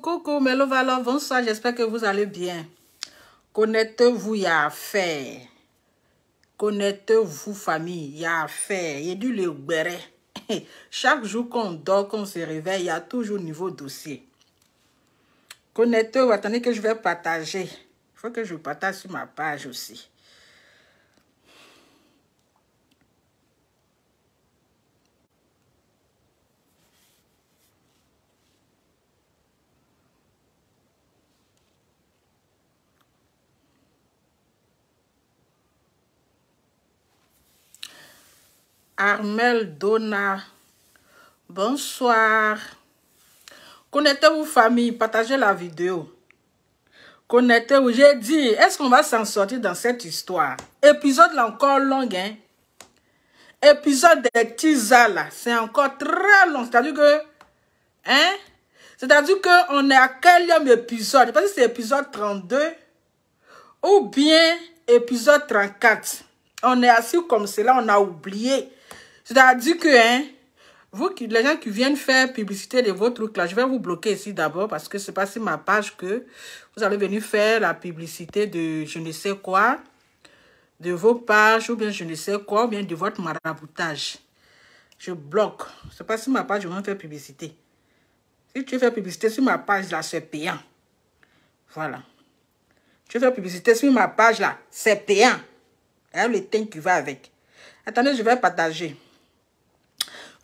Coucou Melo Valor, bonsoir, j'espère que vous allez bien. Connectez-vous, il y a à faire. Connectez-vous, famille, il y a à faire. Il y a du léguéré. Chaque jour qu'on dort, qu'on se réveille, il y a toujours nouveau dossier. Connectez-vous, attendez que je vais partager. Il faut que je partage sur ma page aussi. Armel Donna, bonsoir. Connectez-vous, famille, partagez la vidéo. Connectez-vous, j'ai dit, est-ce qu'on va s'en sortir dans cette histoire? Épisode là encore long, hein? Épisode des teasers là, c'est encore très long. C'est-à-dire que, hein? C'est-à-dire qu'on est à quel épisode? Je ne sais pas si c'est épisode 32 ou bien épisode 34. On est assis comme cela, on a oublié. C'est-à-dire que, hein, vous, les gens qui viennent faire publicité de vos trucs là, je vais vous bloquer ici d'abord parce que c'est pas sur ma page que vous allez venir faire la publicité de je ne sais quoi, de vos pages ou bien je ne sais quoi, ou bien de votre maraboutage. Je bloque. C'est pas sur ma page que je vais faire publicité. Si tu fais publicité sur ma page là, c'est payant. Voilà. Tu fais publicité sur ma page là, c'est payant. Et le temps qui va avec. Attendez, je vais partager.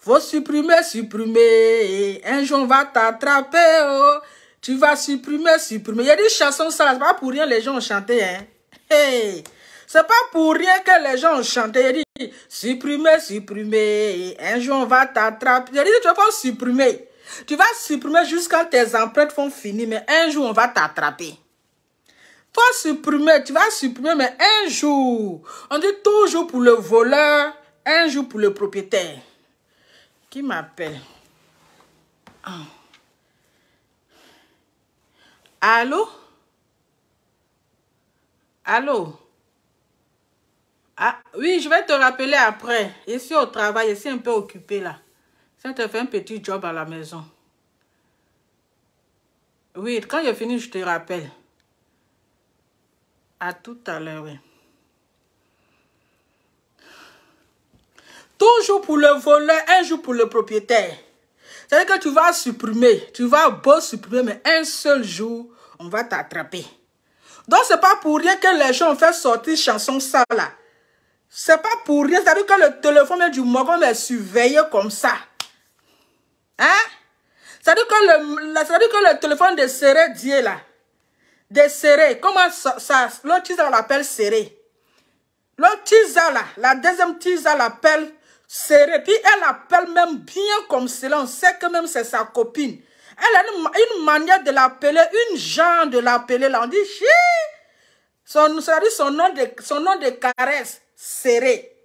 Faut supprimer, supprimer. Un jour on va t'attraper. Oh. Tu vas supprimer, supprimer. Il y a des chansons, ça, c'est pas pour rien les gens ont chanté. Hein. Hey. C'est pas pour rien que les gens ont chanté. Il dit supprimer, supprimer. Un jour on va t'attraper. Il dit tu vas pas supprimer. Tu vas supprimer jusqu'à tes empreintes vont finir. Mais un jour on va t'attraper. Faut supprimer, tu vas supprimer, mais un jour. On dit toujours pour le voleur, un jour pour le propriétaire. Qui m'appelle? Oh. Allô? Allô? Ah, oui, je vais te rappeler après. Je suis au travail, je suis un peu occupée là. Ça te fait un petit job à la maison. Oui, quand j'ai fini, je te rappelle. À tout à l'heure, oui. Toujours pour le voleur, un jour pour le propriétaire. C'est-à-dire que tu vas supprimer, tu vas beau supprimer, mais un seul jour, on va t'attraper. Donc, c'est pas pour rien que les gens ont fait sortir chanson ça là. C'est pas pour rien, c'est-à-dire que le téléphone du Morgon est surveillé comme ça. Hein? C'est-à-dire que le téléphone de Serré Dieu là, de Serré, comment ça l'autre teaser l'appelle Serré. L'autre teaser là, la deuxième teaser l'appelle Serré. Puis elle appelle même bien comme cela. On sait que même c'est sa copine. Elle a une manière de l'appeler, une genre de l'appeler là. On dit chi. Son nom de caresse, Serré.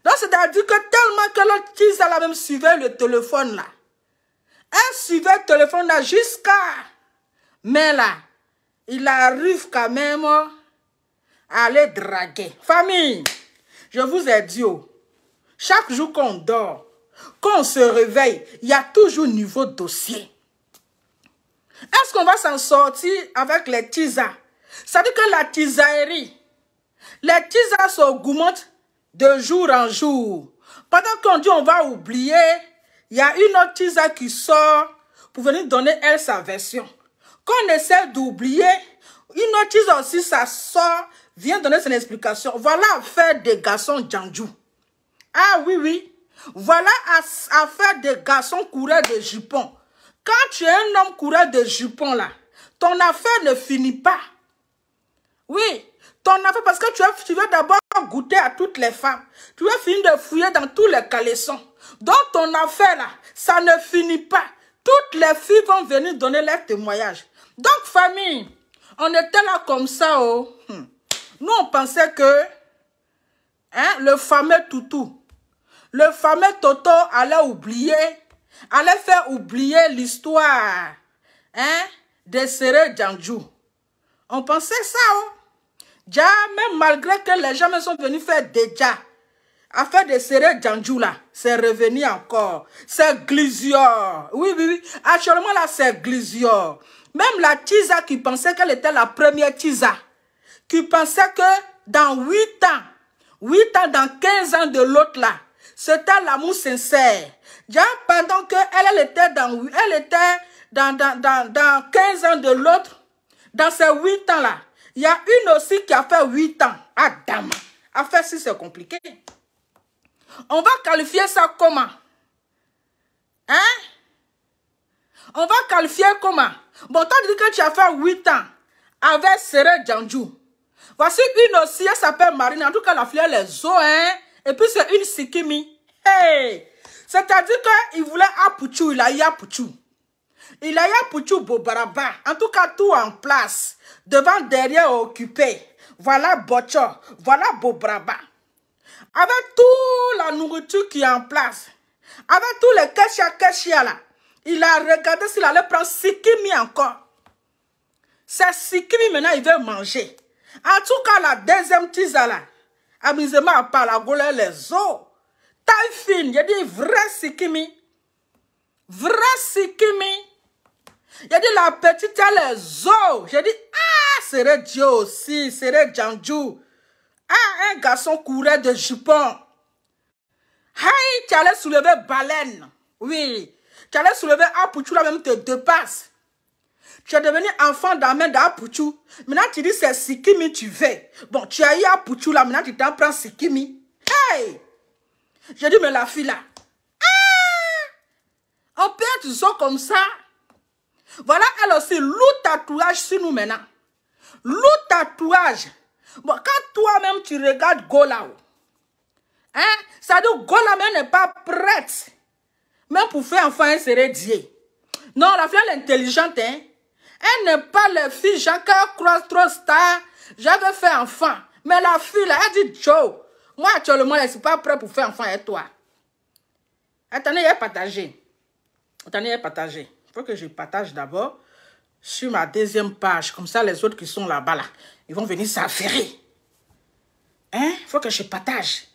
Donc c'est-à-dire que tellement que l'autre teaser là même suivait le téléphone là. Elle suivait le téléphone là jusqu'à. Mais là, il arrive quand même à aller draguer. Famille, je vous ai dit, oh, chaque jour qu'on dort, qu'on se réveille, il y a toujours nouveau dossier. Est-ce qu'on va s'en sortir avec les teasers? Ça veut dire que la teaserie, les teasers s'augmentent de jour en jour. Pendant qu'on dit on va oublier, il y a une autre teaser qui sort pour venir donner elle sa version. Quand on essaie d'oublier, une autre teaser aussi ça sort, vient donner son explication. Voilà affaire des garçons Djandjou. Ah oui, oui. Voilà affaire des garçons coureurs de jupons. Quand tu es un homme coureur de jupons là, ton affaire ne finit pas. Oui, ton affaire parce que tu veux d'abord goûter à toutes les femmes. Tu veux finir de fouiller dans tous les caleçons. Donc ton affaire là, ça ne finit pas. Toutes les filles vont venir donner leur témoignage. Donc famille, on était là comme ça. Oh. Nous on pensait que hein, le fameux toutou, le fameux Toto allait oublier, allait faire oublier l'histoire hein, de Serré Djandjou. On pensait ça. Oh. Déjà, même malgré que les gens me sont venus faire déjà Affaire de Seré Djandjou là, c'est revenu encore. C'est Glisior. Oui, oui, oui. Actuellement là, c'est Glisior. Même la Tisa qui pensait qu'elle était la première Tisa, qui pensait que dans 8 ans, dans 15 ans de l'autre là, c'était l'amour sincère. Déjà, pendant qu'elle était dans 15 ans de l'autre, dans ces 8 ans là, il y a une aussi qui a fait 8 ans. Adam, a fait si c'est compliqué. On va qualifier ça comment? Hein? On va qualifier comment? Bon, toi, tu dis que tu as fait 8 ans avec Seré Djandjou. Voici une aussi, elle s'appelle Marine. En tout cas, la fille, elle est zo, hein? Et puis, c'est une Sikimi. Hey! C'est-à-dire qu'il voulait Apuchou, il a eu Apuchou. Il a eu Apuchou Bobaraba. En tout cas, tout en place. Devant, derrière, occupé. Voilà Bocho. Voilà Bobaraba. Avec toute la nourriture qui est en place, avec tous les keshia là, il a regardé s'il allait prendre Sikimi encore. C'est Sikimi maintenant, il veut manger. En tout cas, la deuxième tisa là, amusement à part la goule les os. Taille fine, j'ai dit vrai Sikimi. Vrai Sikimi. J'ai dit la petite, elle les os. J'ai dit, ah, Seré Dieu aussi, Seré Djandjou. Ah, un garçon courait de jupon. Hey, tu allais soulever baleine. Oui. Tu allais soulever Apuchou, là même te dépasse. Tu es devenu enfant d'Amen d'Apuchou. Maintenant, tu dis c'est Sikimi, tu veux. Bon, tu as eu Apuchou, là, maintenant, tu t'en prends Sikimi. Hey! J'ai dit, mais la fille, là. Ah! On peut être comme ça. Voilà, elle aussi, lourd tatouage sur nous maintenant. Lourd tatouage. Bon, quand toi-même tu regardes Golao, hein, ça dit que Gola même n'est pas prête. Même pour faire enfant, elle serait Dieu. Non, la fille elle est intelligente, hein. Elle n'est pas la fille, chacun croise trop star. J'avais fait enfant. Mais la fille, là, elle dit Joe. Moi, actuellement, elle n'est pas prête pour faire enfant avec toi. Attendez, elle est partagée. Attendez, elle est partagée. Il faut que je partage d'abord sur ma deuxième page. Comme ça, les autres qui sont là-bas, là, ils vont venir s'affairer. Hein? Il faut que je partage.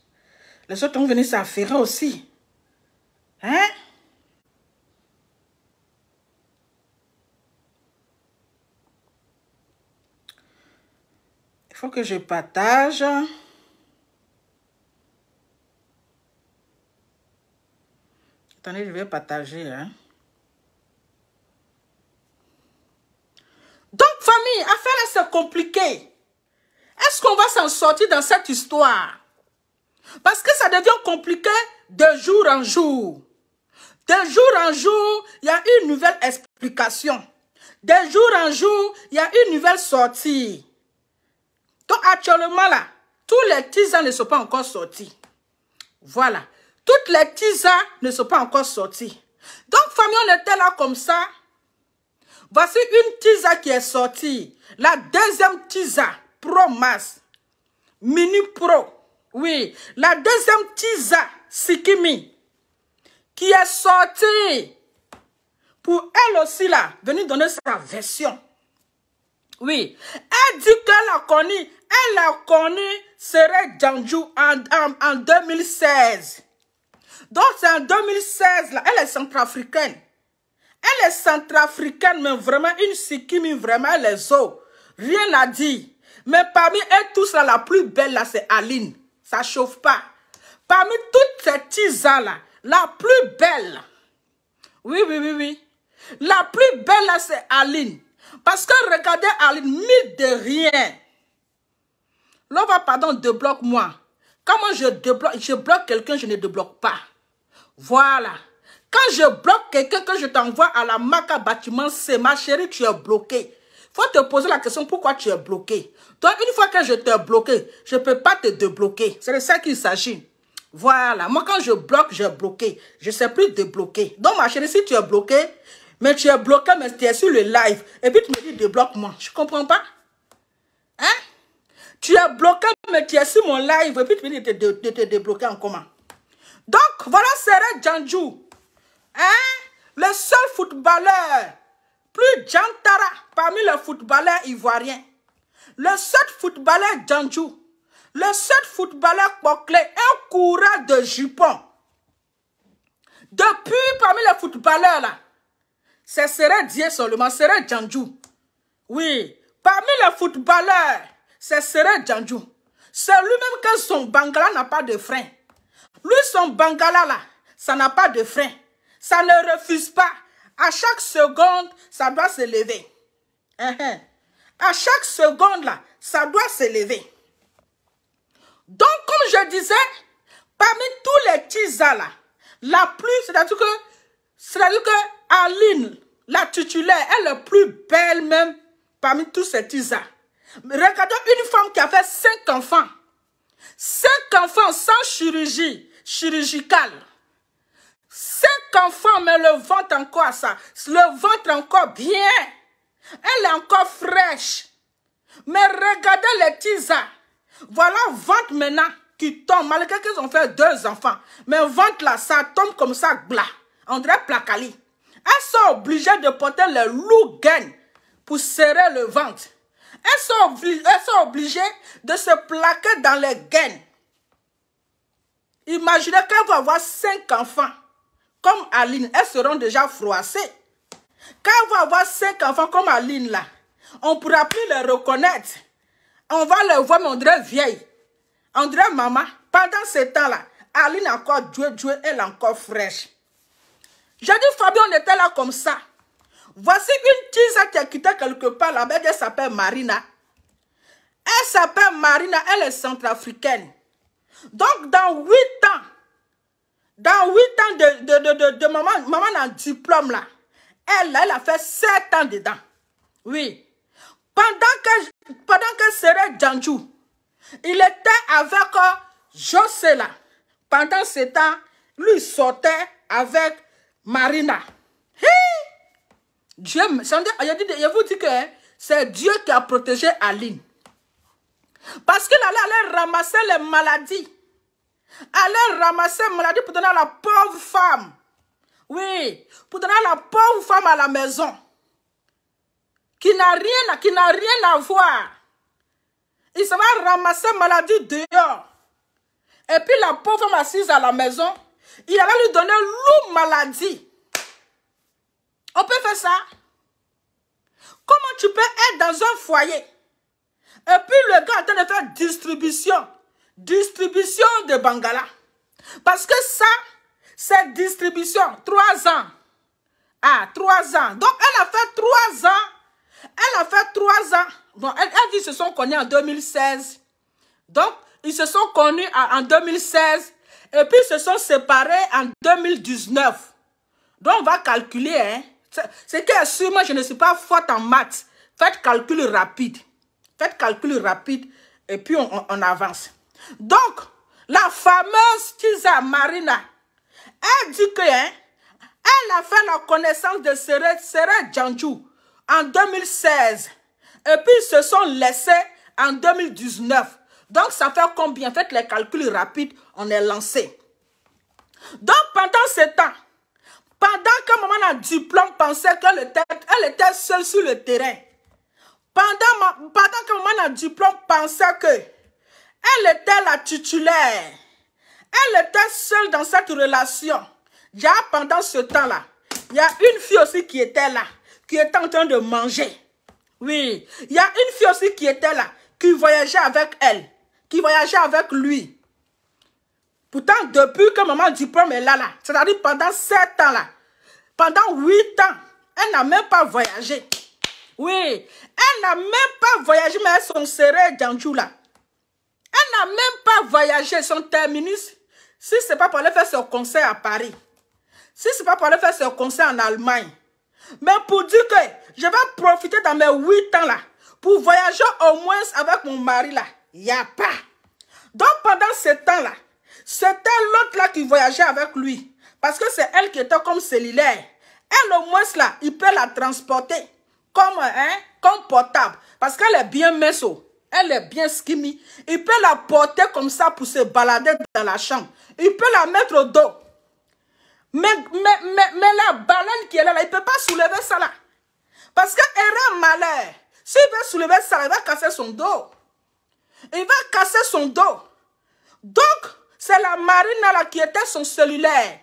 Les autres vont venir s'affairer aussi. Hein? Il faut que je partage. Attendez, je vais partager. Hein? Donc, famille, affaire là, c'est compliqué. Est-ce qu'on va s'en sortir dans cette histoire? Parce que ça devient compliqué de jour en jour. De jour en jour, il y a une nouvelle explication. De jour en jour, il y a une nouvelle sortie. Donc, actuellement, là, tous les tisans ne sont pas encore sortis. Voilà. Toutes les tisans ne sont pas encore sortis. Donc, famille, on était là comme ça. Voici une tisa qui est sortie. La deuxième tisa, Pro Mass. Mini Pro. Oui. La deuxième tisa, Sikimi. Qui est sortie. Pour elle aussi, là, venir donner sa version. Oui. Elle dit qu'elle a connu. Elle a connu Seré Djandjou en 2016. Donc, c'est en 2016, là. Elle est centrafricaine. Elle est centrafricaine, mais vraiment une Sikimi, vraiment les os. Rien à dire. Mais parmi elles tous, là, la plus belle, là, c'est Aline. Ça chauffe pas. Parmi toutes ces tisas, là, la plus belle. Oui, oui, oui, oui. La plus belle, là, c'est Aline. Parce que regardez Aline, mille de rien. L'on va, pardon, débloque-moi. Comment je bloque quelqu'un, je ne débloque pas. Voilà. Quand je bloque quelqu'un, que je t'envoie à la Maka bâtiment, c'est ma chérie, tu es bloqué. Il faut te poser la question, pourquoi tu es bloqué? Donc, une fois que je t'ai bloqué, je ne peux pas te débloquer. C'est de ça qu'il s'agit. Voilà. Moi, quand je bloque, j'ai bloqué. Je ne sais plus débloquer. Donc, ma chérie, si tu es bloqué, mais tu es bloqué, mais tu es sur le live, et puis tu me dis débloque-moi. Je ne comprends pas. Hein? Tu es bloqué, mais tu es sur mon live, et puis tu me dis de te débloquer en comment? Donc, voilà Seré Djandjou. Hein? Le seul footballeur, plus Djantara, parmi les footballeurs ivoiriens. Le seul footballeur Djandjou. Le seul footballeur Poclé, un coureur de jupons. Depuis, parmi les footballeurs là, c'est Séré Dié seulement, Séré Djandjou. Oui, parmi les footballeurs, c'est Séré Djandjou. C'est lui-même que son bangala n'a pas de frein. Lui, son bangala là, ça n'a pas de frein. Ça ne refuse pas. À chaque seconde, ça doit se lever. À chaque seconde là, ça doit se lever. Donc, comme je disais, parmi tous les tisas là, la plus, c'est-à-dire que Aline, la titulaire, elle est la plus belle même parmi tous ces tisas. Regardons une femme qui a fait 5 enfants. 5 enfants sans chirurgie chirurgicale. 5 enfants, mais le ventre encore ça. Le ventre encore bien. Elle est encore fraîche. Mais regardez les tisas. Voilà ventre maintenant qui tombe. Malgré qu'ils ont fait 2 enfants. Mais ventre là, ça tombe comme ça, bla. On dirait placali. Elles sont obligées de porter les lourds gaines pour serrer le ventre. Elles sont obligées de se plaquer dans les gaines. Imaginez qu'elles vont avoir 5 enfants. Comme Aline, elles seront déjà froissées. Quand elles vont avoir 5 enfants comme Aline là, on ne pourra plus les reconnaître. On va les voir, mais on dirait vieille. On dirait maman. Pendant ce temps-là, Aline a encore joué, elle est encore fraîche. J'ai dit, Fabien, on était là comme ça. Voici une tisa qui a quitté quelque part là-bas, elle s'appelle Marina. Elle s'appelle Marina, elle est centrafricaine. Donc, dans 8 ans, de maman a un diplôme là, elle a fait 7 ans dedans. Oui. Pendant que Séré Djandjou, il était avec José là. Pendant ce temps, lui il sortait avec Marina. Dieu, je vous dis que c'est Dieu qui a protégé Aline. Parce qu'il allait ramasser les maladies. Allait ramasser les maladies pour donner à la pauvre femme. Oui, pour donner à la pauvre femme à la maison. Qui n'a rien à voir. Il se va ramasser maladie dehors. Et puis la pauvre femme assise à la maison, il allait lui donner l'eau maladie. On peut faire ça. Comment tu peux être dans un foyer? Et puis le gars est en train de faire distribution de bangala. Parce que ça, c'est distribution. 3 ans. Ah, 3 ans. Donc elle a fait 3 ans. Elle a fait 3 ans. Bon, elle dit qu'ils se sont connus en 2016. Donc, ils se sont connus en 2016. Et puis, ils se sont séparés en 2019. Donc, on va calculer. Hein. C'est que sûrement, je ne suis pas forte en maths. Faites calcul rapide. Faites calcul rapide. Et puis, on avance. Donc, la fameuse Tisa Marina, elle dit que, hein, elle a fait la connaissance de Séré Djandjou en 2016. Et puis, ils se sont laissés en 2019. Donc, ça fait combien? Faites les calculs rapides, on est lancé. Donc, pendant ce temps, pendant que maman a diplôme pensait qu'elle était seule sur le terrain. Pendant que maman a diplôme pensait qu'elle était la titulaire. Elle était seule dans cette relation. Déjà, pendant ce temps-là, il y a une fille aussi qui était là, qui était en train de manger. Oui, il y a une fille aussi qui était là, qui voyageait avec elle, qui voyageait avec lui. Pourtant, depuis que maman diplôme est là, c'est-à-dire pendant 7 ans là, pendant 8 ans, elle n'a même pas voyagé. Oui, elle n'a même pas voyagé, mais elles sont serrées Djandjou là. Elle n'a même pas voyagé, son terminus. Si ce n'est pas pour aller faire son concert à Paris, si ce n'est pas pour aller faire son concert en Allemagne, mais pour dire que je vais profiter dans mes 8 ans là, pour voyager au moins avec mon mari là, il n'y a pas. Donc pendant ce temps là, c'était l'autre là qui voyageait avec lui. Parce que c'est elle qui était comme cellulaire. Elle au moins là, il peut la transporter comme portable. Parce qu'elle est bien mince. Elle est bien skinny. Il peut la porter comme ça pour se balader dans la chambre. Il peut la mettre au dos. Mais la baleine qui est là, il ne peut pas soulever ça là. Parce qu'elle a malheur. S'il veut soulever ça, il va casser son dos. Il va casser son dos. Donc, c'est la Marine là qui était son cellulaire.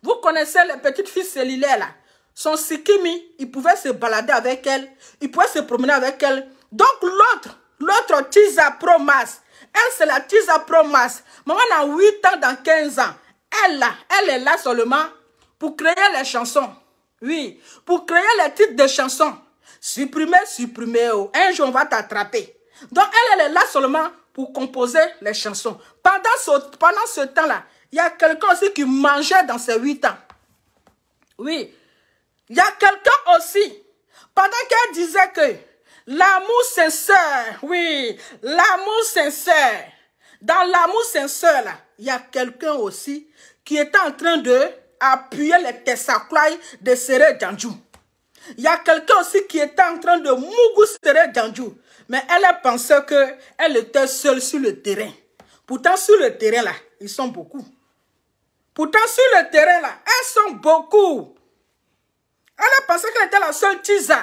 Vous connaissez les petites filles cellulaires là. Son sikimi, il pouvait se balader avec elle. Il pouvait se promener avec elle. Donc, l'autre Tiza Promas. Elle, c'est la Tiza Promas. Maman a 8 ans dans 15 ans. Elle est là seulement pour créer les chansons. Oui, pour créer les titres de chansons. Supprimer. Oh. Un jour, on va t'attraper. Donc, elle est là seulement pour composer les chansons. Pendant ce temps-là, il y a quelqu'un aussi qui mangeait dans ses 8 ans. Oui. Il y a quelqu'un aussi, pendant qu'elle disait que l'amour sincère, oui, l'amour sincère, dans l'amour sincère, là, il y a quelqu'un aussi qui était en train d'appuyer les tessaclois de Séré Djandjou. Il y a quelqu'un aussi qui était en train de mougou Séré Djandjou. Mais elle pensait qu'elle était seule sur le terrain. Pourtant, sur le terrain, là, ils sont beaucoup. Pourtant, sur le terrain, là, elles sont beaucoup. Elle a pensé qu'elle était la seule Tiza.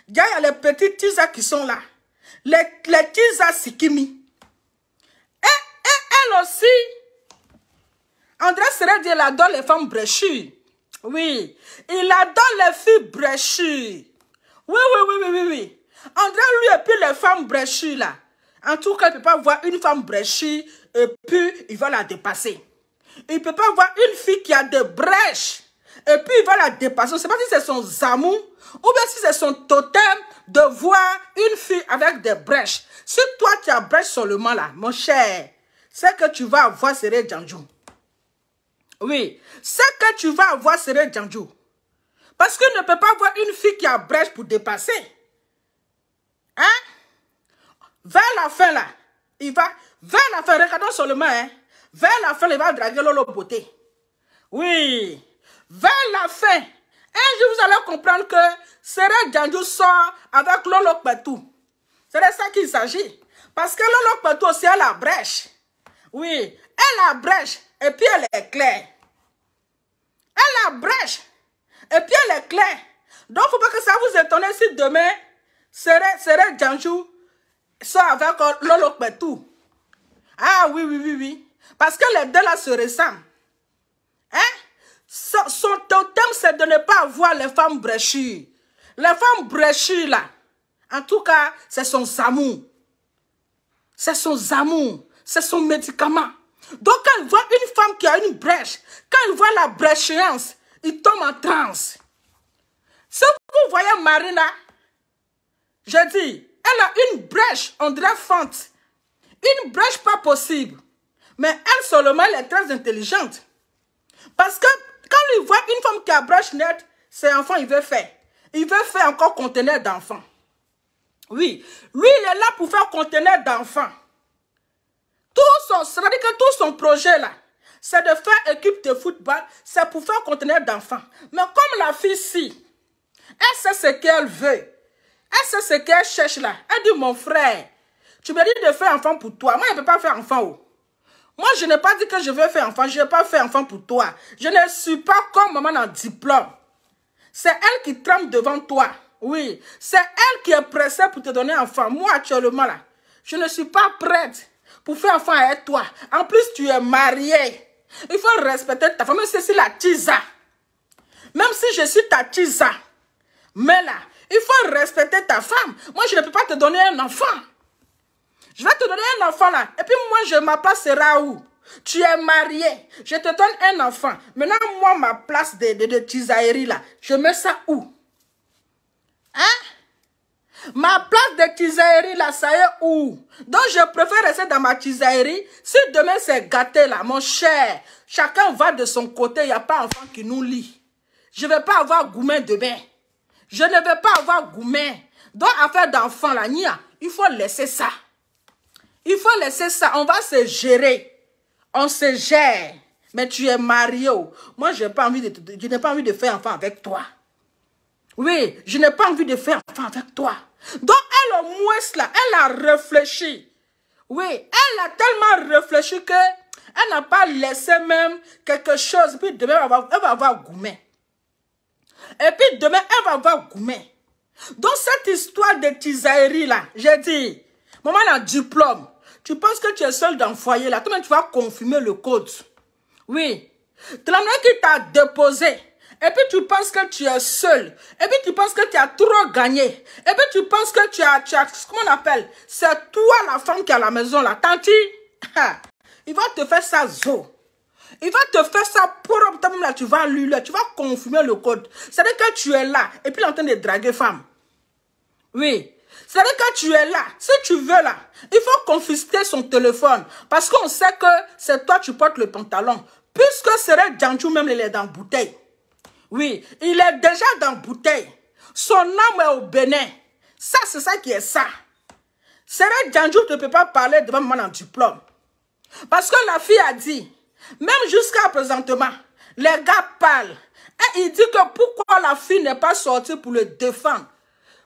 Il y a les petits Tiza qui sont là. Les Tiza Sikimi. Et elle aussi, André Séré, il adore les femmes bréchues. Oui, il adore les filles bréchues. Oui. André, lui, et puis les femmes bréchues là. En tout cas, il ne peut pas voir une femme bréchue et puis il va la dépasser. Il ne peut pas voir une fille qui a des brèches. Et puis il va la dépasser. Je ne sais pas si c'est son zamou ou bien si c'est son totem de voir une fille avec des brèches. Si toi tu as brèche seulement là, mon cher, c'est que tu vas avoir Séré Djandjou. Oui, c'est que tu vas avoir Séré Djandjou. Parce qu'il ne peut pas voir une fille qui a brèche pour dépasser. Hein? Vers la fin là, il va, vers la fin, regardons seulement, hein. Vers la fin, il va draguer Lolo Beauté. Oui. Vers la fin, un jour vous allez comprendre que Séré Djandjou sort avec Lolo Petou. C'est de ça qu'il s'agit. Parce que Lolo Petou aussi, elle a brèche. Oui, elle a brèche et puis elle est claire. Elle a brèche et puis elle est claire. Donc, il ne faut pas que ça vous étonne si demain, Séré Djandjou sort avec Lolo Petou. Ah oui. Parce que les deux là se ressemblent. Hein? Son totem, c'est de ne pas avoir les femmes bréchues. Les femmes bréchues, là, en tout cas, c'est son zamou. C'est son zamou. C'est son médicament. Donc, quand il voit une femme qui a une brèche, quand il voit la bréchéance, il tombe en transe. Si vous voyez Marina, je dis, elle a une brèche, on dirait fente. Une brèche pas possible. Mais elle seulement, elle est très intelligente. Parce que quand il voit une femme qui a brèche nette, c'est enfant, il veut faire. Il veut faire encore conteneur d'enfants. Oui, lui, il est là pour faire conteneur d'enfants. C'est-à-dire que tout son projet là, c'est de faire équipe de football, c'est pour faire conteneur d'enfants. Mais comme la fille-ci, elle sait ce qu'elle veut. Elle sait ce qu'elle cherche là. Elle dit, mon frère, tu me dis de faire enfant pour toi. Moi, je ne peux pas faire enfant. Oh. Moi, je n'ai pas dit que je veux faire enfant. Je ne vais pas faire enfant pour toi. Je ne suis pas comme maman en diplôme. C'est elle qui trempe devant toi. Oui, c'est elle qui est pressée pour te donner enfant. Moi, actuellement, là, je ne suis pas prête pour faire enfant avec toi. En plus, tu es mariée. Il faut respecter ta femme. Même si c'est la Tiza. Même si je suis ta Tiza. Mais là, il faut respecter ta femme. Moi, je ne peux pas te donner un enfant. Je vais te donner un enfant là. Et puis moi, je m'appelle Raoult. Tu es marié. Je te donne un enfant. Maintenant, moi, ma place de Tizaïri là, je mets ça où? Hein? Ma place de Tizaïri là, ça est où? Donc, je préfère rester dans ma Tizaïri. Si demain, c'est gâté là, mon cher, chacun va de son côté. Il n'y a pas enfant qui nous lie. Je ne vais pas avoir Goumen demain. Je ne vais pas avoir Goumen. Donc, affaire d'enfant là, il faut laisser ça. Il faut laisser ça. On va se gérer. On se gère. Mais tu es marié. Moi, je n'ai pas envie de faire enfant avec toi. Oui, je n'ai pas envie de faire enfant avec toi. Donc, elle, au moins, là, elle a réfléchi. Oui, elle a tellement réfléchi qu'elle n'a pas laissé même quelque chose. Puis demain, elle va avoir Goumen. Et puis demain, elle va avoir Goumen. Donc, cette histoire de Tizaïri, là, j'ai dit, maman a un diplôme. tu penses que tu es seul dans le foyer là, toi-même tu vas confirmer le code. Oui. De la manière qui t'a déposé, et puis tu penses que tu es seul, et puis tu penses que tu as trop gagné, et puis tu penses que tu as comment on appelle, c'est toi la femme qui est à la maison là, tanti, il va te faire ça zo. Il va te faire ça propre, toi-même là, tu vas lui, tu vas confirmer le code. C'est-à-dire que tu es là, et puis il est en train de draguer femme. Oui. C'est-à-dire que tu es là, si tu veux là, il faut confisquer son téléphone, parce qu'on sait que c'est toi qui portes le pantalon. Puisque Seret Djandjou même, il est dans bouteille. Oui, il est déjà dans bouteille. Son âme est au Bénin. Ça, c'est ça qui est ça. Seret Djandjou ne peut pas parler devant moi en diplôme. Parce que la fille a dit, même jusqu'à présentement, les gars parlent. Et il dit que pourquoi la fille n'est pas sortie pour le défendre.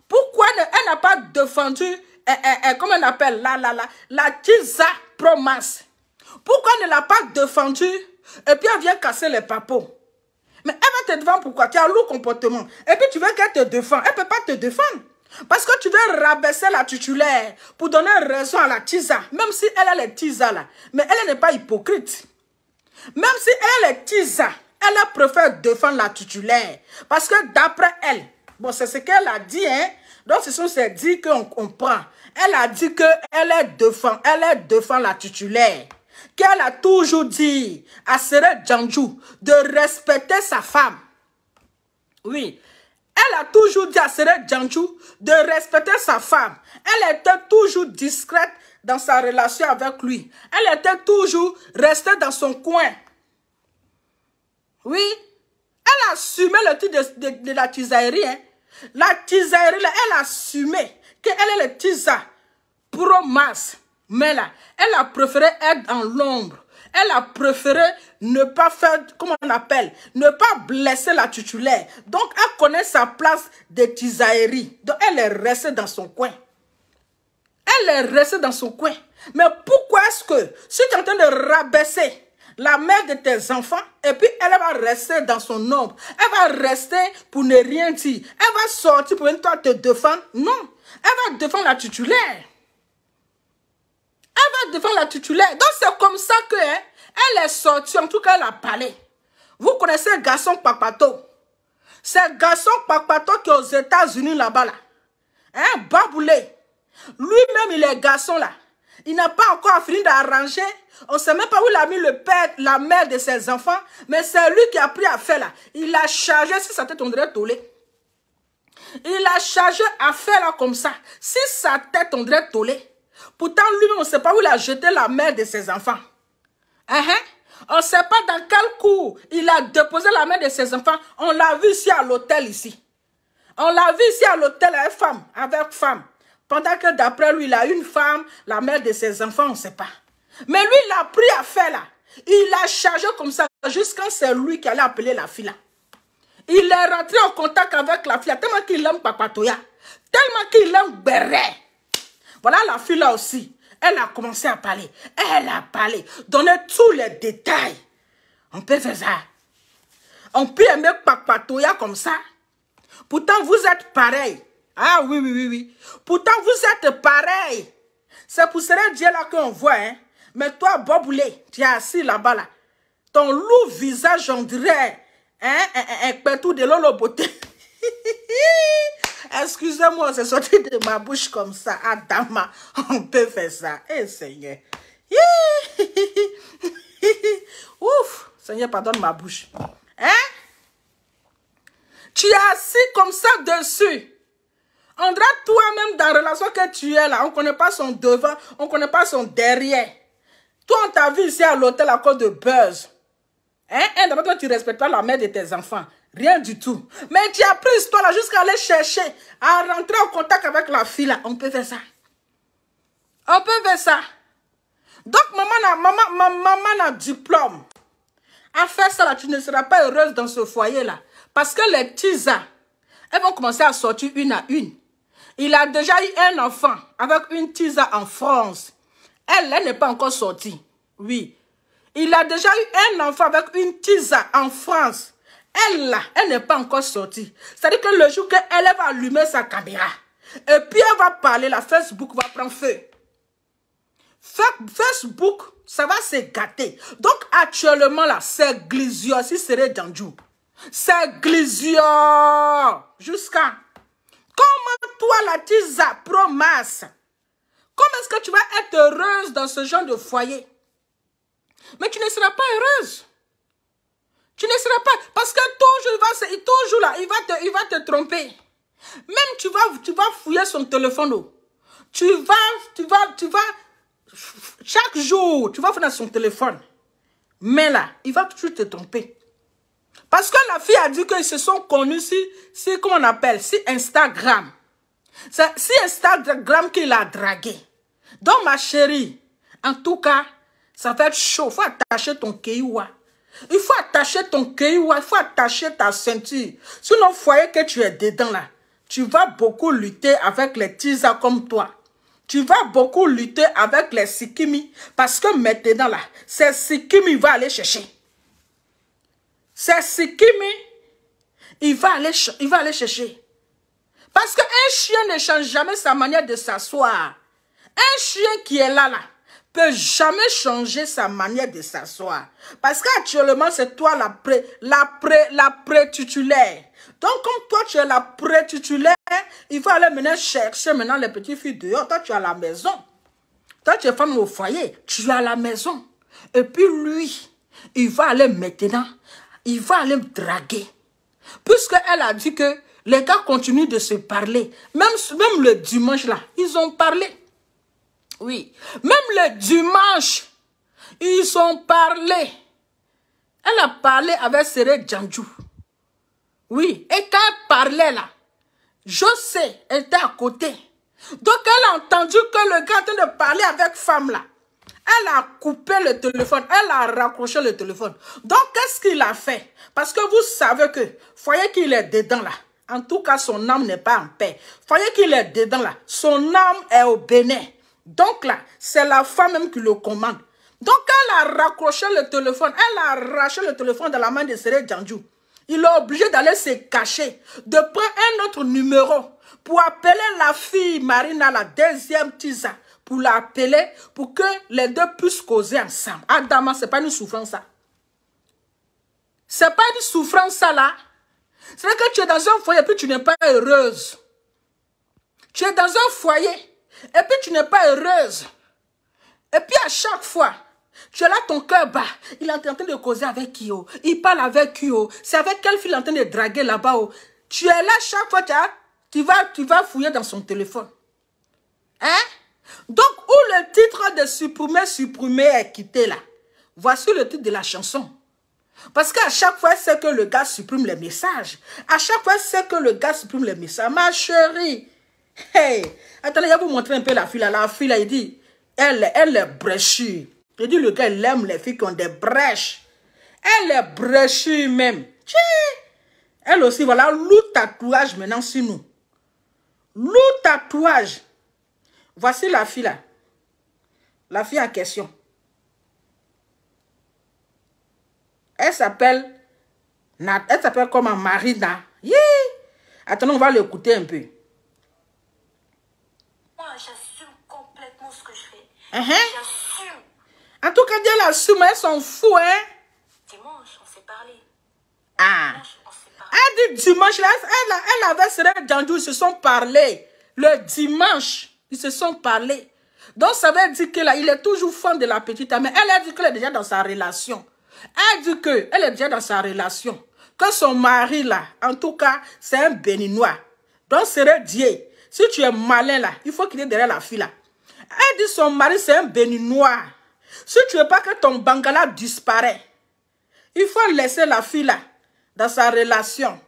Pourquoi elle n'a pas défendu, comment on appelle, la Tiza Promas. Pourquoi elle ne l'a pas défendu? Et puis elle vient casser les papeaux. Mais elle va te défendre pourquoi? Tu as un lourd comportement. Et puis tu veux qu'elle te défende. Elle ne peut pas te défendre. Parce que tu veux rabaisser la titulaire pour donner raison à la Tiza. Même si elle a les Tiza là. Mais elle n'est pas hypocrite. Même si elle est Tiza, elle préfère défendre la titulaire. Parce que d'après elle, bon c'est ce qu'elle a dit, hein. Donc ce sont ces dits qu'on prend. Elle a dit qu'elle défend la titulaire. Qu'elle a toujours dit à Seret Djandjou de respecter sa femme. Oui. Elle a toujours dit à Seret Djandjou de respecter sa femme. Elle était toujours discrète dans sa relation avec lui. Elle était toujours restée dans son coin. Oui. Elle a assumé le titre de la tisaillerie. Hein. La tisaillerie, là, elle a assumé qu'elle est le tisa pro-masse. Mais là, elle a préféré être dans l'ombre. Elle a préféré ne pas faire, comment on appelle, ne pas blesser la titulaire. Donc, elle connaît sa place de tisaillerie. Donc, elle est restée dans son coin. Elle est restée dans son coin. Mais pourquoi est-ce que, si tu es en train de rabaisser la mère de tes enfants, et puis elle va rester dans son ombre, elle va rester pour ne rien dire, elle va sortir pour une toi te défendre? Non, elle va défendre la titulaire. Elle va défendre la titulaire. Donc c'est comme ça que elle est sortie, en tout cas elle a parlé. Vous connaissez le garçon Papato. C'est le garçon Papato qui est aux États-Unis là-bas. Là. Hein, Baboulé. Lui-même il est garçon là. Il n'a pas encore fini d'arranger. On ne sait même pas où il a mis le père, la mère de ses enfants. Mais c'est lui qui a pris à faire là. Il a chargé, si sa tête on dirait tollé. Il a chargé à faire là comme ça. Si sa tête on dirait tollé. Pourtant, lui-même, on ne sait pas où il a jeté la mère de ses enfants. On ne sait pas dans quel cours il a déposé la mère de ses enfants. On l'a vu ici à l'hôtel, ici. On l'a vu ici à l'hôtel avec femme. Pendant que d'après lui, il a une femme, la mère de ses enfants, on ne sait pas. Mais lui, il a pris à faire là. Il a chargé comme ça, jusqu'à c'est lui qui allait appeler la fille là. Il est rentré en contact avec la fille, tellement qu'il aime Papatoya. Tellement qu'il aime Béret. Voilà la fille là aussi. Elle a commencé à parler. Elle a parlé. Donner tous les détails. On peut faire ça. On peut aimer Papatoya comme ça. Pourtant, vous êtes pareil. Ah oui, oui, oui, oui. Pourtant, vous êtes pareil. C'est pour ce Dieu là qu'on voit. Hein. Mais toi, Boboulé, tu es assis là-bas. Là. Ton lourd visage, on dirait un pétou de Lolo Beauté. Excusez-moi, c'est sorti de ma bouche comme ça. Adama, on peut faire ça. Eh, Seigneur. Ouf, Seigneur, pardonne ma bouche. Hein? Tu es assis comme ça dessus. On dirait toi-même dans la relation que tu es là. On ne connaît pas son devant, on ne connaît pas son derrière. Toi, on t'a vu ici à l'hôtel à cause de buzz. Hein? D'abord, toi, tu ne respectes pas la mère de tes enfants. Rien du tout. Mais tu as pris ce là jusqu'à aller chercher, à rentrer en contact avec la fille là. On peut faire ça. On peut faire ça. Donc, maman a diplôme. À faire ça là, tu ne seras pas heureuse dans ce foyer là. Parce que les tisas, elles vont commencer à sortir une à une. Il a déjà eu un enfant avec une tisa en France. Elle n'est pas encore sortie. Oui. Il a déjà eu un enfant avec une tisa en France. Elle, là, elle n'est pas encore sortie. C'est-à-dire que le jour qu'elle va allumer sa caméra, et puis elle va parler, la Facebook va prendre feu. Facebook, ça va se gâter. Donc, actuellement, là, c'est Glizio, si c'est Djanjou. C'est Glizio. Jusqu'à... Comment toi, la Tiza Promas, comment est-ce que tu vas être heureuse dans ce genre de foyer? Mais tu ne seras pas heureuse. Tu ne seras pas... Parce que toujours là, il va te tromper. Même tu vas fouiller son téléphone. Oh. Tu vas... Chaque jour, tu vas fouiller dans son téléphone. Mais là, il va toujours te tromper. Parce que la fille a dit qu'ils se sont connus si comment on appelle, si Instagram. C'est si Instagram qu'il a dragué. Donc ma chérie, en tout cas, ça va être chaud. Il faut attacher ton kéiwa. Il faut attacher ton kéiwa, il faut attacher ta ceinture. Sinon, foyer que tu es dedans là, tu vas beaucoup lutter avec les tisas comme toi. Tu vas beaucoup lutter avec les sikimi. Parce que maintenant là, c'est sikimi va aller chercher. C'est Sikimi, il va aller chercher. Parce qu'un chien ne change jamais sa manière de s'asseoir. Un chien qui est là, peut jamais changer sa manière de s'asseoir. Parce qu'actuellement, c'est toi la pré-titulaire. Donc, comme toi, tu es la pré-titulaire, il va aller maintenant chercher maintenant les petites filles dehors. Toi, tu es à la maison. Toi, tu es femme au foyer. Tu es à la maison. Et puis, lui, il va aller maintenant... Il va aller me draguer. Puisqu'elle a dit que les gars continuent de se parler. Même le dimanche là, ils ont parlé. Oui. Même le dimanche, ils ont parlé. Elle a parlé avec Séré Djanjou. Oui. Et quand elle parlait là, je sais, elle était à côté. Donc elle a entendu que le gars est en train de parler avec femme là. Elle a coupé le téléphone, elle a raccroché le téléphone. Donc, qu'est-ce qu'il a fait? Parce que vous savez que, voyez qu'il est dedans là. En tout cas, son âme n'est pas en paix. Voyez qu'il est dedans là. Son âme est au Bénin. Donc là, c'est la femme même qui le commande. Donc, elle a raccroché le téléphone, elle a arraché le téléphone dans la main de Séré Djanjou. Il est obligé d'aller se cacher, de prendre un autre numéro pour appeler la fille Marina, la deuxième Tiza. Pour l'appeler, pour que les deux puissent causer ensemble. Adama, ce n'est pas une souffrance, ça. Ce n'est pas une souffrance, ça, là. C'est vrai que tu es dans un foyer et puis tu n'es pas heureuse. Tu es dans un foyer et puis tu n'es pas heureuse. Et puis à chaque fois, tu es là, ton cœur bat. Il est en train de causer avec qui, oh. Il parle avec qui, oh. C'est avec quelle fille il est en train de draguer là-bas, oh. Tu es là, chaque fois, tu vas fouiller dans son téléphone. Hein? Donc, où le titre de supprimer est quitté là. Voici le titre de la chanson. Parce qu'à chaque fois, c'est que le gars supprime les messages. À chaque fois, c'est que le gars supprime les messages. Ma chérie. Hey. Attendez, je vais vous montrer un peu la fille là. La fille là, il dit, elle est bréchue. Il dit, le gars, il aime les filles qui ont des brèches. Elle est bréchue même. Tchè. Elle aussi, voilà, lourd tatouage maintenant sur nous. Lourd tatouage. Voici la fille là. La fille en question. Elle s'appelle comment Marina. Yeah. Attends, on va l'écouter un peu. Moi, j'assume complètement ce que je fais. J'assume. En tout cas, elle assume, elles sont fous, hein. Dimanche, on s'est parlé. Ah. Dimanche, on s'est parlé. Elle dit dimanche, là, elle avait Séré Djanjou, ils se sont parlé. Le dimanche. Ils se sont parlé. Donc, ça veut dire que là, il est toujours fan de la petite amie. Elle a dit qu'elle est déjà dans sa relation. Elle dit qu'elle est déjà dans sa relation. Que son mari, là, en tout cas, c'est un béninois. Donc, c'est Dieu. Si tu es malin, là, il faut qu'il est derrière la fille, là. Elle dit son mari, c'est un béninois. Si tu veux pas que ton bangala disparaît, il faut laisser la fille, là, dans sa relation.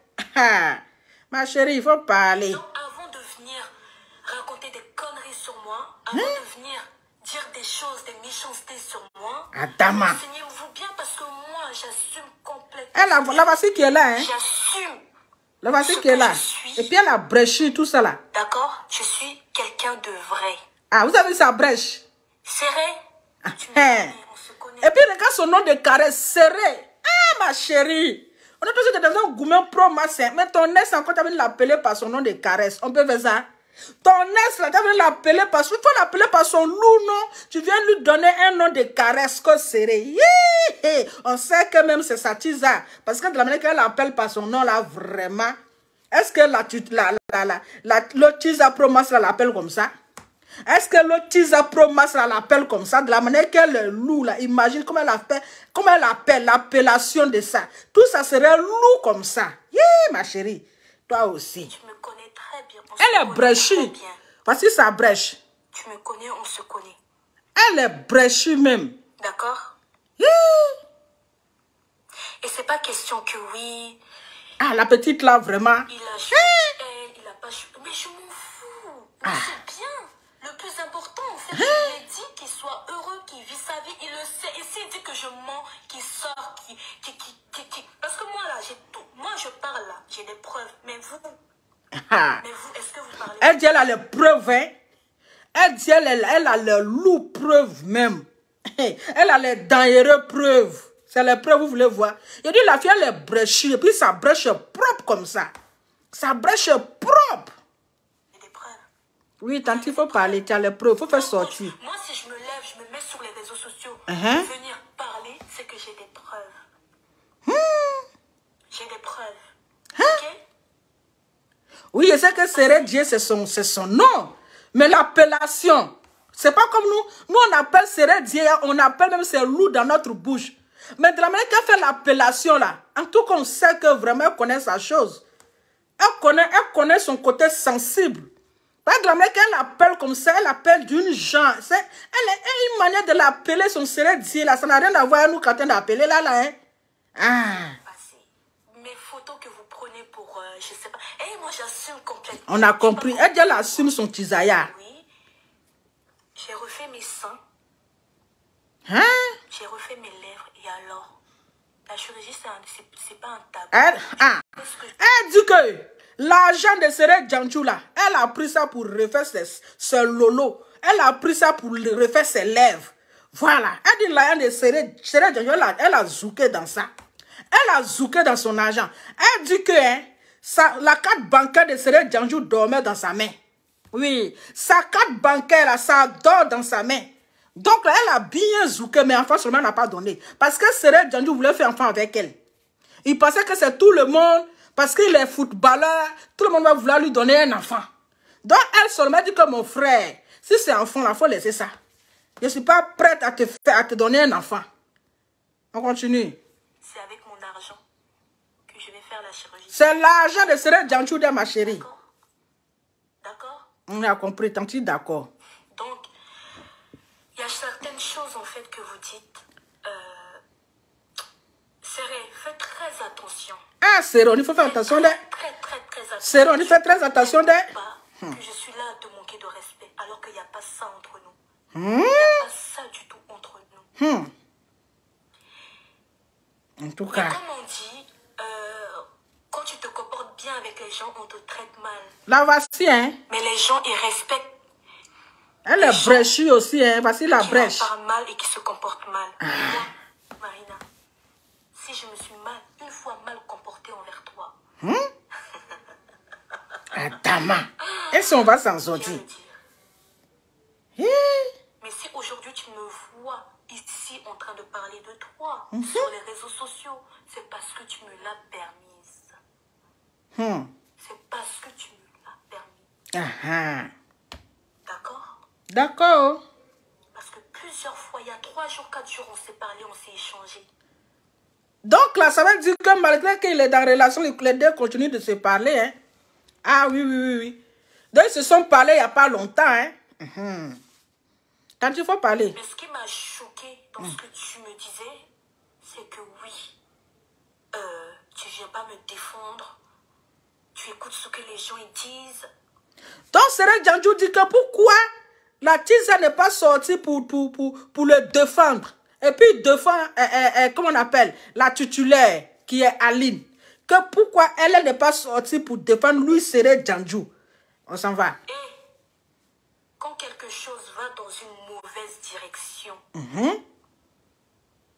Ma chérie, il faut parler. Donc, avant de venir raconter des conneries sur moi, avant de venir dire des choses, des méchancetés sur moi, Adama. enseignez-vous bien parce que moi, j'assume complètement. Elle a, la voici qui est là, hein. J'assume. La voici qui est là. Et puis elle a bréché tout ça là. D'accord? Je suis quelqu'un de vrai. Ah, vous avez vu sa brèche? Serré? Tu me connais, on se connaît. Et puis regarde son nom de caresse, Serré. Ah, ma chérie. On est tous dans un gourmet pro massin. Mais ton ex encore t'as l'appeler par son nom de caresse. On peut faire ça? Ton ex, là, tu viens l'appeler il faut l'appeler par son lourd nom. Tu viens lui donner un nom de caresse serré. On sait que même c'est sa tisa. Parce que de la manière qu'elle appelle par son nom, là, vraiment. Est-ce que le tisa promas l'appelle comme ça? Est-ce que le tisa promas l'appelle comme ça? De la manière qu'elle est lourd, là. Imagine comment elle appelle l'appellation de ça. Tout ça serait lourd comme ça. Ma chérie. Toi aussi. Tu me connais très bien. Elle est bréchue. Voici sa brèche. Tu me connais, on se connaît. Elle est bréchue même. D'accord? Et c'est pas question que oui. Ah, la petite là, vraiment. Il a chopé, il a pas chopé. Mais je m'en fous. Mais c'est bien. Le plus important, en fait, je lui ai dit qu'il soit heureux, qu'il vit sa vie. Il le sait. Et s'il dit que je mens, qu'il sort, Parce que moi, là, j'ai tout. Moi, je parle là. J'ai des preuves. Mais vous, est-ce que vous parlez? Elle dit elle a les preuves, hein. Elle dit elle a les loups preuves même. Elle a les dangereuses preuves. C'est les preuves, vous voulez voir. Il dit la fille, elle est bréchée. Et puis sa brèche est propre comme ça. Sa brèche est propre. J'ai des preuves. Oui, tant il faut parler. Tu as les preuves. Il faut faire sortir. Moi, si je me lève, je me mets sur les réseaux sociaux. Venir parler, c'est que j'ai des preuves. J'ai des preuves. Ok? Oui, je sais que Serré Dieu, c'est son nom. Mais l'appellation, c'est pas comme nous. Nous, on appelle Serré Dieu, on appelle même ses loups dans notre bouche. Mais de la manière qu'elle fait l'appellation là, en tout cas, on sait que vraiment elle connaît sa chose. Elle connaît son côté sensible. Pas de la manière qu'elle appelle comme ça, elle appelle d'une genre. Elle a une manière de l'appeler son Serré Dieu là. Ça n'a rien à voir avec nous quand on appelle là, hein. Mes photos que vous prenez pour, je sais pas. Et moi, j'assume complètement. On a compris. Elle dit elle assume son tizaya. Oui. J'ai refait mes seins. J'ai refait mes lèvres. Et alors, la chirurgie, c'est pas un tabou. Elle dit que l'argent de Serré Djanjou là, elle a pris ça pour refaire ses lolo. Elle a pris ça pour refaire ses lèvres. Voilà. Elle dit l'argent de Serré Djanjou, elle a zouké dans ça. Elle a zouké dans son argent. Elle dit que la carte bancaire de Serré Djanjou dormait dans sa main. Oui, sa carte bancaire, là, ça dort dans sa main. Donc là, elle a bien zouké, mais enfant seulement n'a pas donné. Parce que Serré Djanjou voulait faire enfant avec elle. Il pensait que c'est tout le monde, parce qu'il est footballeur, tout le monde va vouloir lui donner un enfant. Donc elle seulement dit que mon frère, si c'est enfant, il faut laisser ça. Je ne suis pas prête à te donner un enfant. On continue. C'est avec mon argent que je vais faire la chirurgie. C'est l'argent de Serré Djanjou, ma chérie. D'accord? On a compris, tant que d'accord. Donc, il y a certaines choses en fait que vous dites. Serré, faites très attention. Ah, Serré, il faut faire attention d'elle. Très attention. Serré, il fait très attention d'elle. Que je suis là à te manquer de respect, alors qu'il n'y a pas ça entre nous. Il n'y a pas ça du tout entre nous. En tout cas. Mais comme on dit, quand tu te comportes bien avec les gens, on te traite mal. La voici, hein. Mais les gens, ils respectent. Elle est bréchue aussi, hein. Voici la brèche. Qui parlent mal et qui se comportent mal. Moi, Marina, si je me suis une fois mal comportée envers toi. Adama. Et si on va s'en sortir? Mais si aujourd'hui tu me vois ici en train de parler de toi sur les réseaux sociaux, c'est parce que tu me l'as permise. C'est parce que tu me l'as permis. D'accord? D'accord. Parce que plusieurs fois, il y a 3 jours, 4 jours, on s'est parlé, on s'est échangé. Donc là, ça veut dire que malgré qu'il est dans la relation, les deux continuent de se parler, hein? Ah oui. Donc ils se sont parlé il n'y a pas longtemps, hein? Quand il faut parler. Mais ce qui m'a choqué dans ce que tu me disais, c'est que oui, tu viens pas me défendre, tu écoutes ce que les gens ils disent. Donc Serré Djanjou dit que pourquoi la tisa n'est pas sortie pour le défendre. Et puis défend, comment on appelle, la titulaire qui est Aline. Que pourquoi elle n'est pas sortie pour défendre lui Serré Djanjou. On s'en va. Et quand quelque chose va dans une mauvaise direction,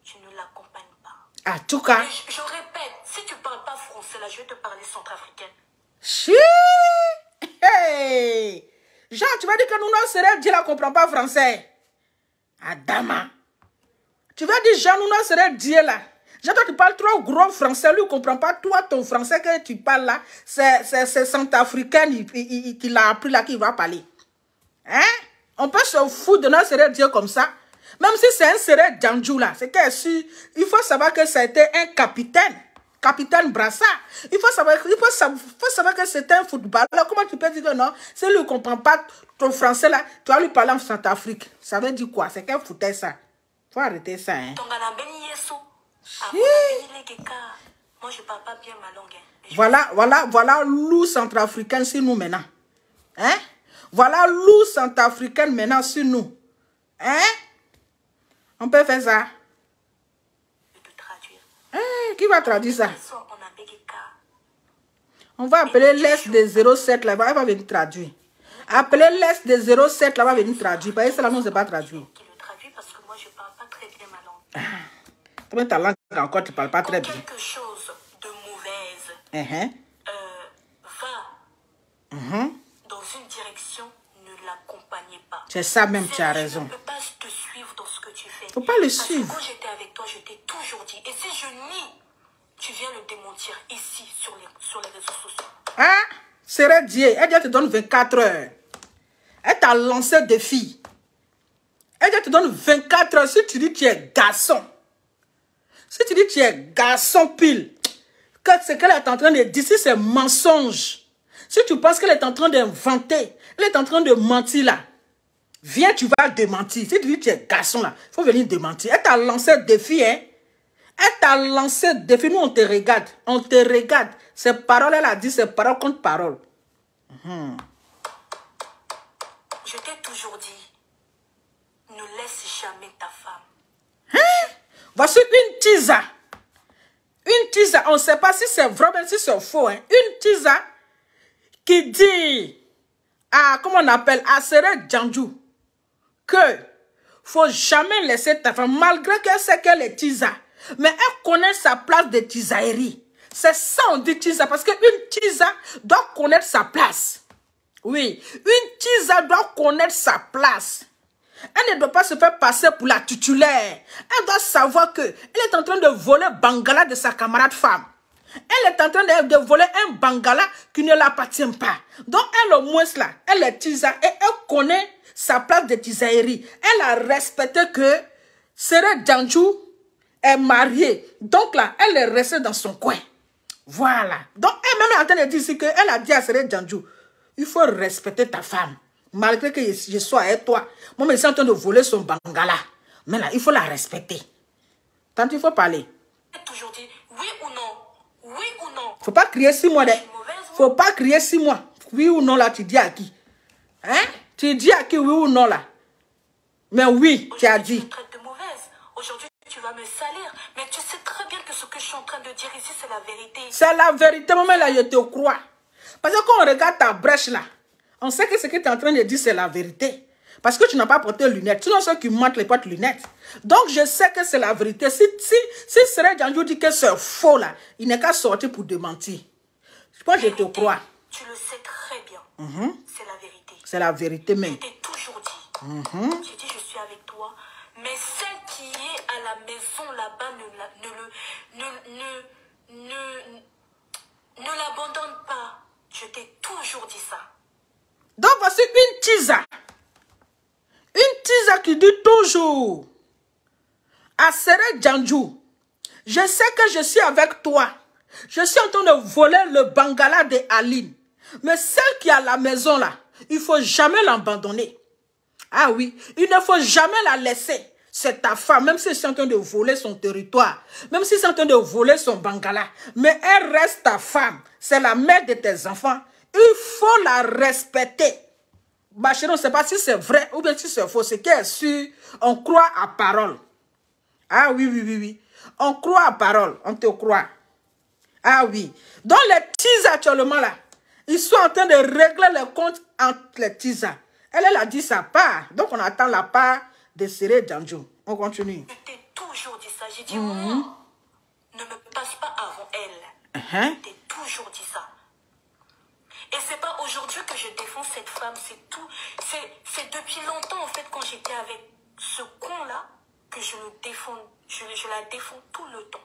tu ne l'accompagnes pas. En tout cas. Je répète, si tu ne parles pas français, là, je vais te parler centrafricain. Si. Hey! Jean, tu vas dire que nous, notre sœur Dieu ne comprend pas français. Adama. Tu vas dire, Jean, nous, notre sœur Dieu là. Jean, toi, tu parles trop gros français. Lui, il ne comprend pas. Toi, ton français que tu parles là, c'est centrafricain qui l'a appris là, qui va parler. Hein? On peut se foutre de notre sœur Dieu comme ça. Même si c'est un sœur Djandjou là. C'est il faut savoir que c'était un capitaine. Capitaine Brassard. Il faut savoir que c'est un footballeur. Comment tu peux dire que non? Si lui ne comprend pas ton français là, tu vas lui parler en Centrafrique. Ça veut dire quoi? C'est qu'un foutait ça. Il faut arrêter ça. Hein? Moi, je parle pas bien ma langue. Voilà loup centrafricain sur nous maintenant. Hein? Voilà loup centrafricaine maintenant sur nous. Hein? On peut faire ça. Qui va traduire ça? On va appeler l'Est des 07 là, elle va venir traduire. Appelez l'Est des 07 là, elle va venir traduire. Parce que ça là, non, ne sait pas traduire. Qui le traduit parce que moi, je ne parle pas très bien ma langue. Comment ta langue encore, tu ne parles pas très bien? Quelque chose de mauvaise va dans une direction, ne l'accompagnez pas. C'est ça même, tu as raison. Je ne peux pas te suivre dans ce que tu fais. Il ne faut pas le suivre. Parce que quand j'étais avec toi, je t'ai toujours dit. Et si je nie, tu viens le démentir ici, sur les réseaux sociaux. Ah, c'est Dieu. Elle te donne 24 heures. Elle t'a lancé un défi. Elle te donne 24 heures. Si tu dis que tu es garçon, si tu dis que tu es garçon pile, que ce qu'elle est en train de dire, si c'est mensonge, si tu penses qu'elle est en train d'inventer, elle est en train de mentir là, viens, tu vas démentir. Si tu dis que tu es garçon là, il faut venir démentir. Elle t'a lancé un défi, hein. Elle t'a lancé un défi. Nous, on te regarde. On te regarde. Ces paroles, elle a dit, ces paroles contre paroles. Je t'ai toujours dit, ne laisse jamais ta femme. Hein? Voici une tisa. Une tisa, on ne sait pas si c'est vrai ou si c'est faux. Hein? Une tisa qui dit, comment on appelle, à Sere Djandjou, que faut jamais laisser ta femme, malgré qu'elle sait qu'elle est tisa. Mais elle connaît sa place de tisaillerie. C'est ça on dit tisa, parce qu'une tisa doit connaître sa place. Oui, une tisa doit connaître sa place. Elle ne doit pas se faire passer pour la titulaire. Elle doit savoir qu'elle est en train de voler Bangala de sa camarade femme. Elle est en train de voler un Bangala qui ne l'appartient pas. Donc elle au moins là, elle est tisa et elle connaît sa place de tisaillerie. Elle a respecté que Sere Djandjou est mariée. Donc là, elle est restée dans son coin. Voilà. Donc elle-même est en train de dire ici qu'elle a dit à Sere Djandjou, il faut respecter ta femme. Malgré que je sois avec toi. Moi, je suis en train de voler son Bangala. Mais là, il faut la respecter. Tant il faut parler. Toujours dit oui ou non. Oui ou non. Faut pas crier 6 mois. Faut pas crier 6 mois. Oui ou non, là, tu dis à qui? Hein? Tu dis à qui oui ou non, là? Mais oui, tu as dit. Tu me traites de mauvaise. Aujourd'hui, tu vas me salir. Mais tu sais très bien que ce que je suis en train de dire ici, c'est la vérité. C'est la vérité, maman, là, je te crois. Parce que quand on regarde ta brèche, là, on sait que ce que tu es en train de dire, c'est la vérité. Parce que tu n'as pas porté lunettes. Sinon, ceux qui mentent les portent lunettes. Donc, je sais que c'est la vérité. Si Sere Djandjou dit que c'est faux, là, il n'est qu'à sortir pour démentir. Moi, je te crois. Tu le sais très bien. C'est la vérité. C'est la vérité, mais. Je t'ai toujours dit. J'ai dit, je suis avec toi. Mais celle qui est à la maison là-bas, ne l'abandonne pas. Je t'ai toujours dit ça. Donc, voici une tisa. Une tisa qui dit toujours à Sere Djandjou, je sais que je suis avec toi. Je suis en train de voler le Bangala de Aline. Mais celle qui est à la maison là, il ne faut jamais l'abandonner. Ah oui, il ne faut jamais la laisser. C'est ta femme, même si c'est en train de voler son territoire, même si c'est en train de voler son Bangala. Mais elle reste ta femme. C'est la mère de tes enfants. Il faut la respecter. Bah, chérie, on ne sait pas si c'est vrai ou bien si c'est faux. C'est qu'elle est sûre, on croit à parole. Ah oui, oui, oui, oui. On croit à parole, on te croit. Ah oui. Donc les tisas actuellement là, ils sont en train de régler les comptes entre les tisas. Elle a dit sa part. Donc on attend la part de Sere Djandjou. On continue. Je t'ai toujours dit ça. J'ai dit, moi, ne me passe pas avant elle. Je t'ai toujours dit ça. Et c'est pas aujourd'hui que je défends défends cette femme, c'est tout. C'est depuis longtemps, en fait, quand j'étais avec ce con-là, que je le défends, je la défends tout le temps.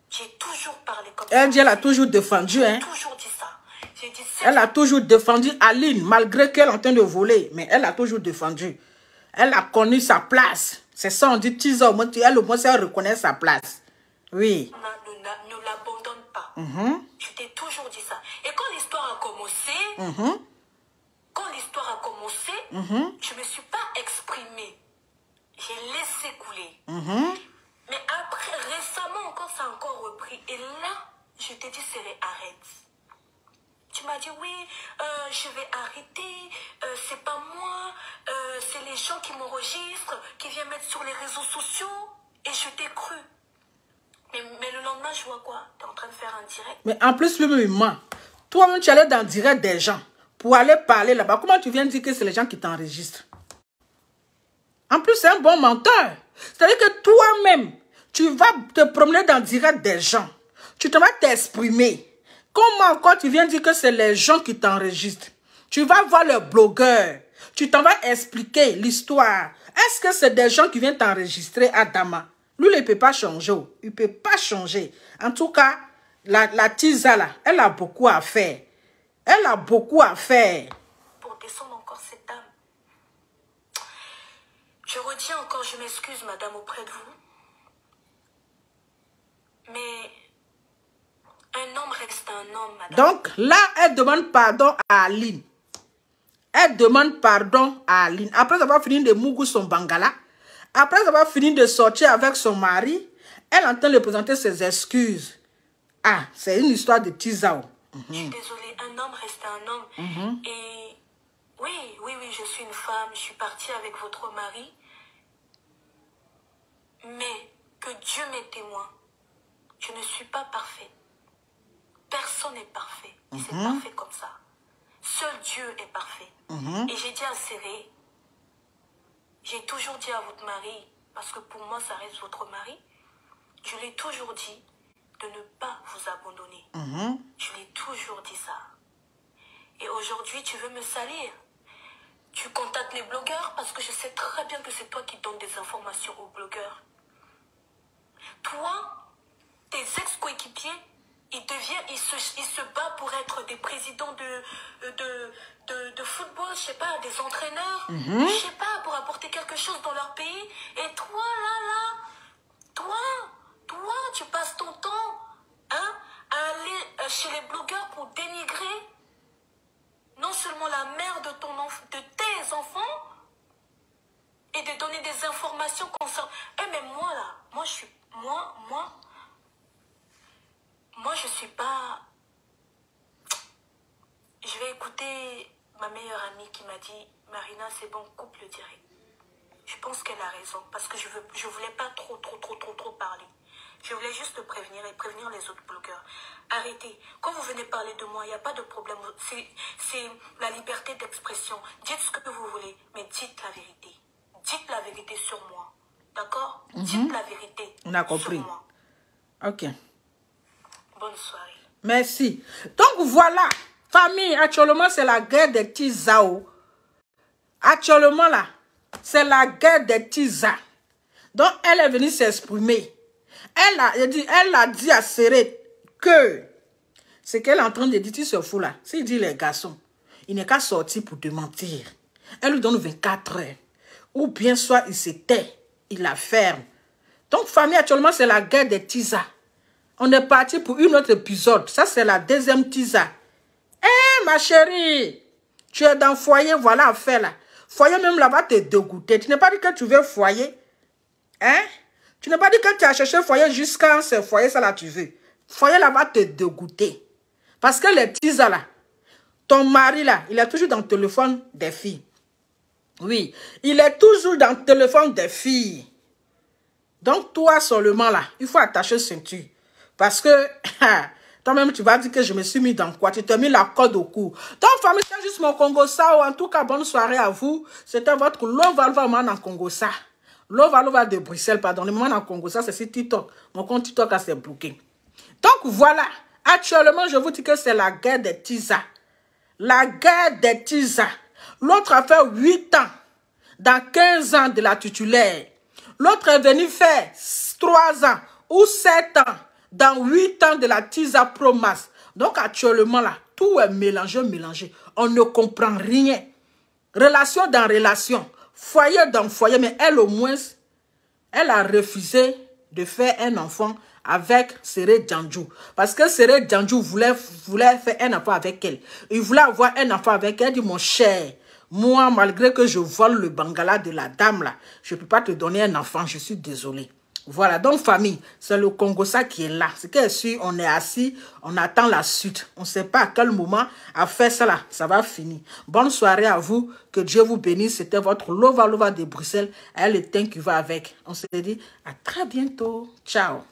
J'ai toujours parlé comme ça. Elle dit, elle a toujours défendu, hein. J'ai toujours dit ça. Elle a toujours défendu Aline, malgré qu'elle est en train de voler. Mais elle a toujours défendu. Elle a connu sa place. C'est ça, on dit, elle, au moins, elle reconnaît sa place. Oui. Ne l'abandonne pas. Je t'ai toujours dit ça. Et quand l'histoire a commencé, je ne me suis pas exprimée. J'ai laissé couler. Mais après, récemment encore, ça a encore repris. Et là, je t'ai dit, Céré, arrête. Tu m'as dit, oui, je vais arrêter, c'est pas moi, c'est les gens qui m'enregistrent, qui viennent mettre sur les réseaux sociaux, et je t'ai cru. Mais le lendemain, je vois quoi? Tu es en train de faire un direct. Mais en plus, lui-même, il ment. Toi-même, tu allais dans le direct des gens pour aller parler là-bas. Comment tu viens de dire que c'est les gens qui t'enregistrent? En plus, c'est un bon menteur. C'est-à-dire que toi-même, tu vas te promener dans le direct des gens. Tu te vas t'exprimer. Comment encore tu viens dire que c'est les gens qui t'enregistrent? Tu vas voir le blogueur. Tu t'en vas expliquer l'histoire. Est-ce que c'est des gens qui viennent t'enregistrer, Adama? Lui, il ne peut pas changer. Il ne peut pas changer. En tout cas, la Tisa, là, elle a beaucoup à faire. Elle a beaucoup à faire. Pour descendre encore cette dame. Je retiens encore, je m'excuse, madame, auprès de vous. Mais un homme reste un homme, madame. Donc, là, elle demande pardon à Aline. Elle demande pardon à Aline. Après avoir fini de Mougou son bangala, après avoir fini de sortir avec son mari, elle entend lui présenter ses excuses. Ah, c'est une histoire de Tizao. Je suis désolée, un homme reste un homme. Et oui, je suis une femme, je suis partie avec votre mari. Mais que Dieu m'est témoin, je ne suis pas parfaite. Personne n'est parfait. C'est parfait comme ça. Seul Dieu est parfait. Et j'ai dit à Céré, j'ai toujours dit à votre mari, parce que pour moi ça reste votre mari, je l'ai toujours dit de ne pas vous abandonner. Je l'ai toujours dit ça. Et aujourd'hui tu veux me salir. Tu contactes les blogueurs parce que je sais très bien que c'est toi qui donnes des informations aux blogueurs. Toi, tes ex-coéquipiers, ils se battent pour être des présidents de football, je sais pas, des entraîneurs, je sais pas, pour apporter quelque chose dans leur pays. Et toi, toi, tu passes ton temps à aller chez les blogueurs pour dénigrer non seulement la mère de tes enfants, et de donner des informations concernant... mais moi, là, moi, je suis pas... Je vais écouter ma meilleure amie qui m'a dit, Marina, c'est bon, coupe le direct. Je pense qu'elle a raison, parce que je voulais pas trop parler. Je voulais juste te prévenir et prévenir les autres blogueurs. Arrêtez. Quand vous venez parler de moi, il n'y a pas de problème. C'est la liberté d'expression. Dites ce que vous voulez, mais dites la vérité. Dites la vérité sur moi. D'accord? Dites la vérité. On a compris. Sur moi. Ok. Bonne soirée. Merci. Donc voilà, famille, actuellement c'est la guerre des Tizao. Actuellement là, c'est la guerre des Tiza. Donc elle est venue s'exprimer. Elle a dit à Céré que ce qu'elle est en train de dire, tu se fous là. S'il dit les garçons, il n'est qu'à sortir pour te mentir. Elle lui donne 24 heures. Ou bien soit il se tait, il la ferme. Donc famille, actuellement c'est la guerre des Tiza. On est parti pour un autre épisode. Ça c'est la deuxième Tiza. Eh ma chérie, tu es dans le foyer, voilà affaire là. Foyer même là va te dégoûter. Tu n'as pas dit que tu veux foyer. Hein? Tu n'as pas dit que tu as cherché foyer jusqu'à ce foyer, ça là tu veux. Foyer là va te dégoûter. Parce que les Tiza là, ton mari là, il est toujours dans le téléphone des filles. Oui, il est toujours dans le téléphone des filles. Donc toi seulement là, il faut attacher ceinture. Parce que toi-même tu vas dire que je me suis mis dans quoi? Tu t'es mis la corde au cou. Donc famille, c'est juste mon Congo ça. En tout cas, bonne soirée à vous. C'était votre Lova en Congo ça. Lova de Bruxelles, pardon. Le moment en Congo ça, c'est sur TikTok. Mon compte TikTok a s'est bloqué. Donc voilà, actuellement je vous dis que c'est la guerre des Tiza. La guerre des Tisa. L'autre a fait 8 ans dans 15 ans de la titulaire. L'autre est venu faire 3 ans ou 7 ans dans 8 ans de la Tisa Promas. Donc actuellement là, tout est mélangé. On ne comprend rien. Relation dans relation, foyer dans foyer, mais elle au moins, elle a refusé de faire un enfant avec Séré Djandjou. Parce que Séré Djandjou voulait faire un enfant avec elle. Il voulait avoir un enfant avec elle. Elle dit, mon cher, moi, malgré que je vole le bangala de la dame là, je ne peux pas te donner un enfant, je suis désolée. Voilà, donc famille, c'est le Congossa qui est là. C'est qu'elle suit, on est assis, on attend la suite. On ne sait pas à quel moment à faire ça là, ça va finir. Bonne soirée à vous, que Dieu vous bénisse. C'était votre Lova Lova de Bruxelles. Elle est le teint qui va avec. On se dit à très bientôt. Ciao.